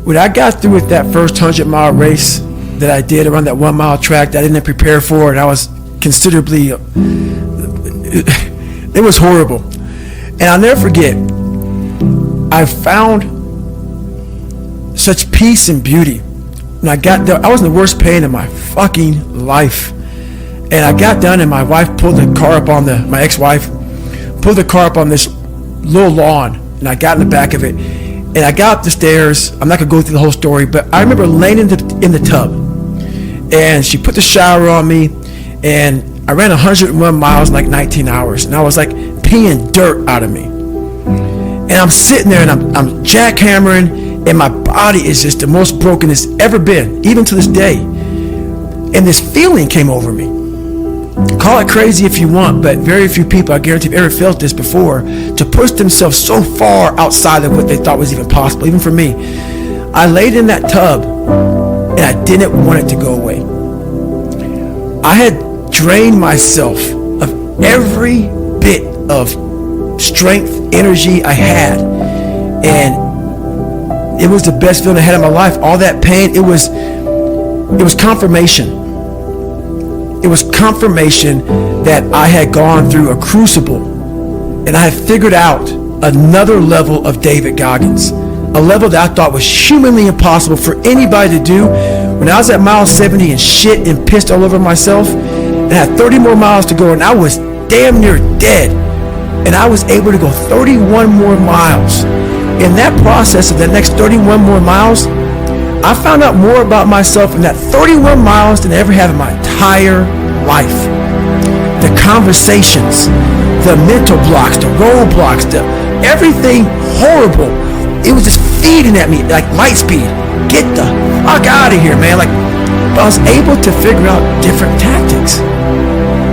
When I got through with that first 100-mile race that I did around that 1 mile track that I didn't prepare for, and I was considerably, it was horrible. And I'll never forget, I found such peace and beauty. When I got there, I was in the worst pain of my fucking life. And I got done and my wife pulled the car up on my ex-wife, pulled the car up on this little lawn, and I got in the back of it. And I got up the stairs. I'm not gonna go through the whole story, but I remember laying in the tub, and she put the shower on me, and I ran 101 miles in like 19 hours, and I was like peeing dirt out of me. And I'm sitting there, and I'm jackhammering, and my body is just the most broken it's ever been, even to this day. And this feeling came over me. Call it crazy if you want, but very few people, I guarantee, have ever felt this before, to push themselves so far outside of what they thought was even possible, even for me. I laid in that tub, and I didn't want it to go away. I had drained myself of every bit of strength, energy I had, and it was the best feeling I had in my life. All that pain, it was confirmation. It was confirmation that I had gone through a crucible, and I had figured out another level of David Goggins, a level that I thought was humanly impossible for anybody to do. When I was at mile 70 and shit and pissed all over myself, and I had 30 more miles to go, and I was damn near dead, and I was able to go 31 more miles. In that process of the next 31 more miles, I found out more about myself in that 31 miles than I ever have in my entire life. The conversations, the mental blocks, the roadblocks, everything horrible. It was just feeding at me like light speed. Get the fuck out of here, man. Like, but I was able to figure out different tactics.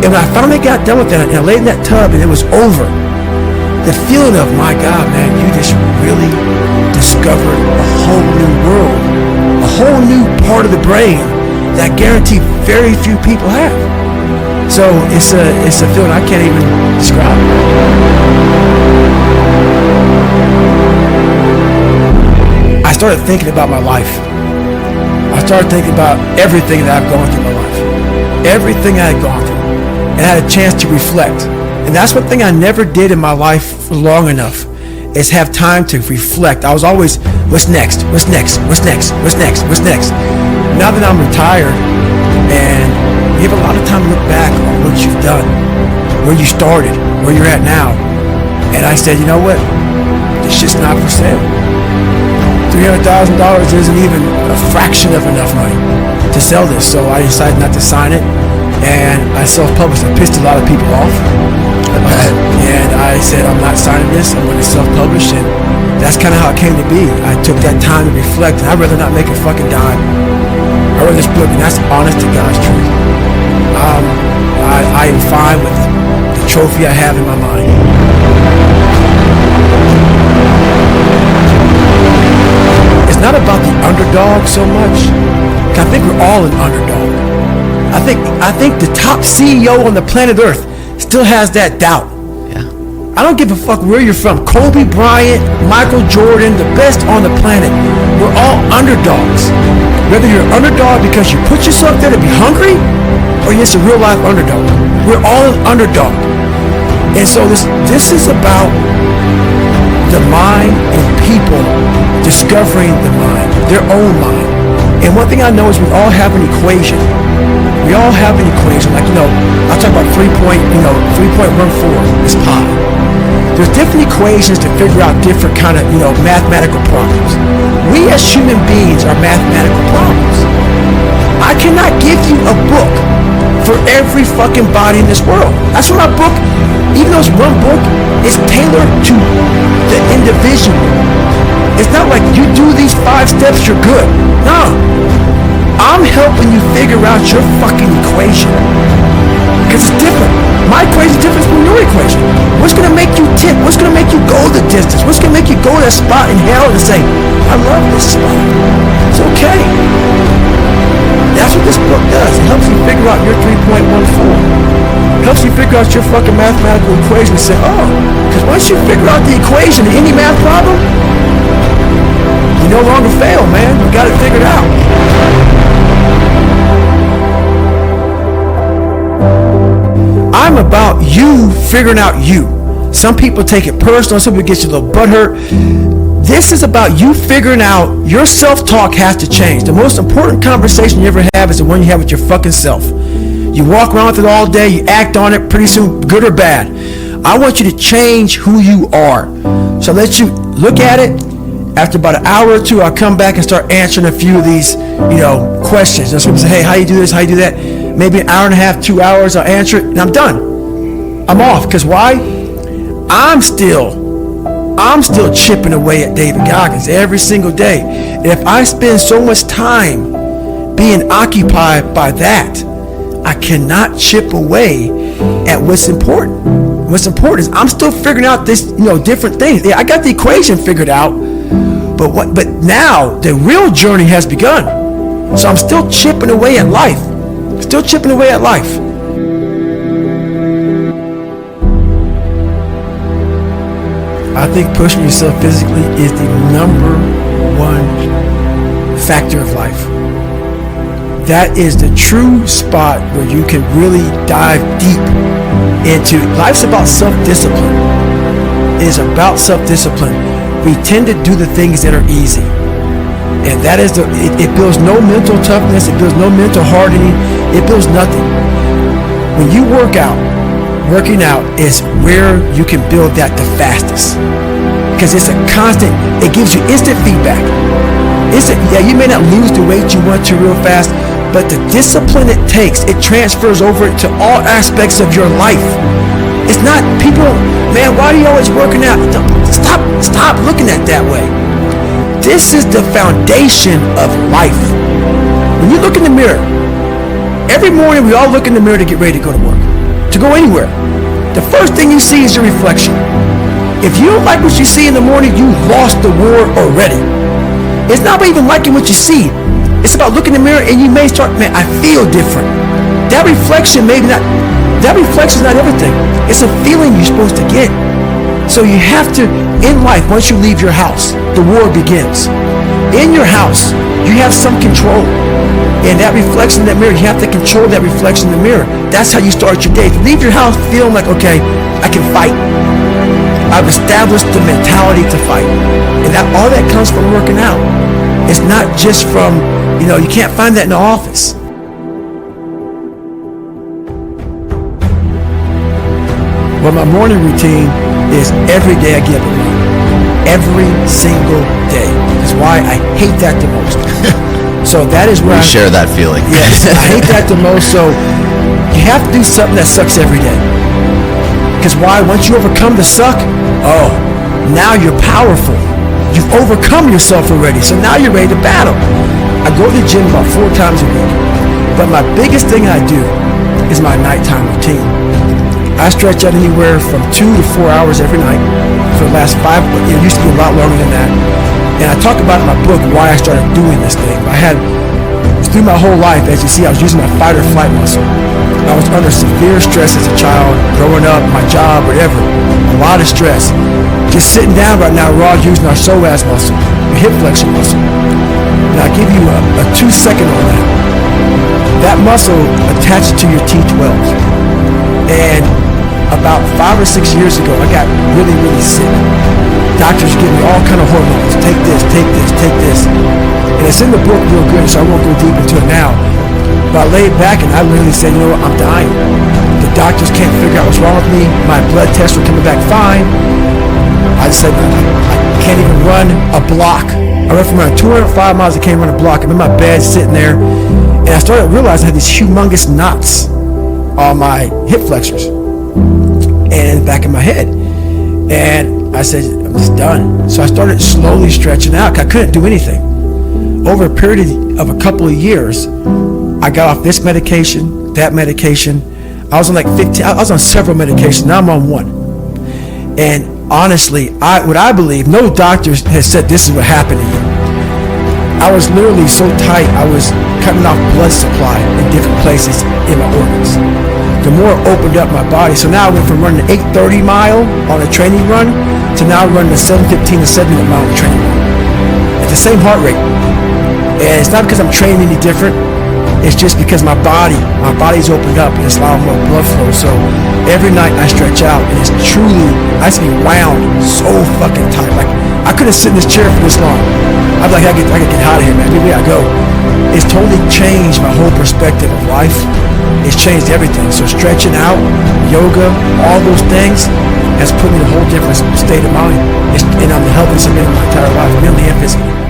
And when I finally got done with that, and I laid in that tub and it was over, the feeling of, my God, man, you just really discovered a whole new world, a whole new part of the brain that I guarantee very few people have. So it's a feeling I can't even describe. I started thinking about my life. I started thinking about everything that I've gone through in my life, everything I had gone through, and I had a chance to reflect. And that's one thing I never did in my life for long enough, is have time to reflect. I was always, what's next? What's next? What's next? What's next? What's next? Now that I'm retired, and you have a lot of time to look back on what you've done, where you started, where you're at now. And I said, you know what? This shit's not for sale. $300,000 isn't even a fraction of enough money to sell this. So I decided not to sign it, and I self-published. I pissed a lot of people off. And I said, I'm not signing this, I'm going to self-publish, and that's kind of how it came to be. I took that time to reflect, and I'd rather not make a fucking dime. I wrote this book, and that's honest to God's truth. I am fine with the trophy I have in my mind. It's not about the underdog so much. I think we're all an underdog. I think the top CEO on the planet Earth still has that doubt. Yeah. I don't give a fuck where you're from. Kobe Bryant, Michael Jordan, the best on the planet. We're all underdogs. Whether you're an underdog because you put yourself there to be hungry, or you're just a real life underdog. We're all an underdog. And so this is about the mind and people discovering the mind, their own mind. And one thing I know is we all have an equation. We all have an equation. Like, I talk about 3.14 is pi. There's different equations to figure out different kind of, mathematical problems. We as human beings are mathematical problems. I cannot give you a book for every fucking body in this world. That's what my book, even though it's one book, is tailored to the individual. It's not like you do these 5 steps, you're good. No. I'm helping you figure out your fucking equation. Because it's different. My equation is different from your equation. What's going to make you tick? What's going to make you go the distance? What's going to make you go to that spot in hell and say, I love this spot. It's okay. That's what this book does. It helps you figure out your 3.14. It helps you figure out your fucking mathematical equation and say, oh, because once you figure out the equation to any math problem, you no longer fail, man. You got it figured out. I'm about you figuring out you. Some people take it personal. Some people get you a little butthurt. This is about you figuring out your self-talk has to change. The most important conversation you ever have is the one you have with your fucking self. You walk around with it all day. You act on it. Pretty soon, good or bad. I want you to change who you are. So I'll let you look at it. After about an hour or two, I'll come back and start answering a few of these, questions. Just people say, hey, how you do this? How you do that? Maybe an hour and a half, 2 hours, I'll answer it, and I'm done. I'm off. Because why? I'm still chipping away at David Goggins every single day. And if I spend so much time being occupied by that, I cannot chip away at what's important. What's important is I'm still figuring out this, different things. Yeah, I got the equation figured out, but now the real journey has begun. So I'm still chipping away at life. Still chipping away at life. I think pushing yourself physically is the number one factor of life. That is the true spot where you can really dive deep into. Life's about self-discipline. It is about self-discipline. We tend to do the things that are easy. And that is it builds no mental toughness. It builds no mental hardening. It builds nothing. When you working out is where you can build that the fastest. Because it's a constant, it gives you instant feedback. You may not lose the weight you want to real fast, but the discipline it takes, it transfers over to all aspects of your life. It's not people, man, why are you always working out? Stop looking at it that way. This is the foundation of life. When you look in the mirror, every morning we all look in the mirror to get ready to go to work, to go anywhere. The first thing you see is your reflection. If you don't like what you see in the morning, you lost the war already. It's not about even liking what you see. It's about looking in the mirror and you may start, man, I feel different. That reflection is not everything. It's a feeling you're supposed to get. So you have to, in life, once you leave your house, the war begins. In your house, you have some control. And that reflection in that mirror, you have to control that reflection in the mirror. That's how you start your day. If you leave your house feeling like, okay, I can fight. I've established the mentality to fight. And all that comes from working out. It's not just from, you can't find that in the office. Well, my morning routine is every day I get up and run. Every single day. That's why I hate that the most. So that is where we share that feeling. Yes, I hate that the most. So you have to do something that sucks every day. Because why? Once you overcome the suck, now you're powerful. You've overcome yourself already. So now you're ready to battle. I go to the gym about 4 times a week. But my biggest thing I do is my nighttime routine. I stretch out anywhere from 2 to 4 hours every night for the last 5. It used to be a lot longer than that. And I talk about in my book why I started doing this thing. Through my whole life, as you see, I was using my fight or flight muscle. I was under severe stress as a child, growing up, my job, whatever. A lot of stress. Just sitting down right now, we're all using our psoas muscle, your hip flexor muscle. And I'll give you a 2-second on that. That muscle attaches to your T12. And about 5 or 6 years ago, I got really, really sick. Doctors give me all kind of hormones. Take this, take this, take this. And it's in the book real good, so I won't go deep into it now. But I laid back and I literally said, you know what, I'm dying. The doctors can't figure out what's wrong with me. My blood tests were coming back fine. I just said, I can't even run a block. I went from around 205 miles, I can't run a block. I'm in my bed sitting there. And I started realizing I had these humongous knots on my hip flexors and back in my head. And I said, I'm just done. So I started slowly stretching out. I couldn't do anything. Over a period of a couple of years, I got off this medication, that medication. I was on like 15, I was on several medications. Now I'm on one. And honestly, what I believe, no doctor has said this is what happened to you. I was literally so tight, I was cutting off blood supply in different places in my organs. the more it opened up my body. So now I went from running an 8:30 mile on a training run to now running a 7:15 to 7-minute mile on a training run at the same heart rate. And it's not because I'm training any different. It's just because my body's opened up and it's allowing more blood flow. So every night I stretch out, and it's truly, I used to be wound so fucking tight. Like, I couldn't sit in this chair for this long. I'd be like, I gotta get out of here, man. Maybe I go. It's totally changed my whole perspective of life. It's changed everything. So stretching out, yoga, all those things has put me in a whole different state of mind. And I'm the healthiest I've been in my entire life, mentally and physically.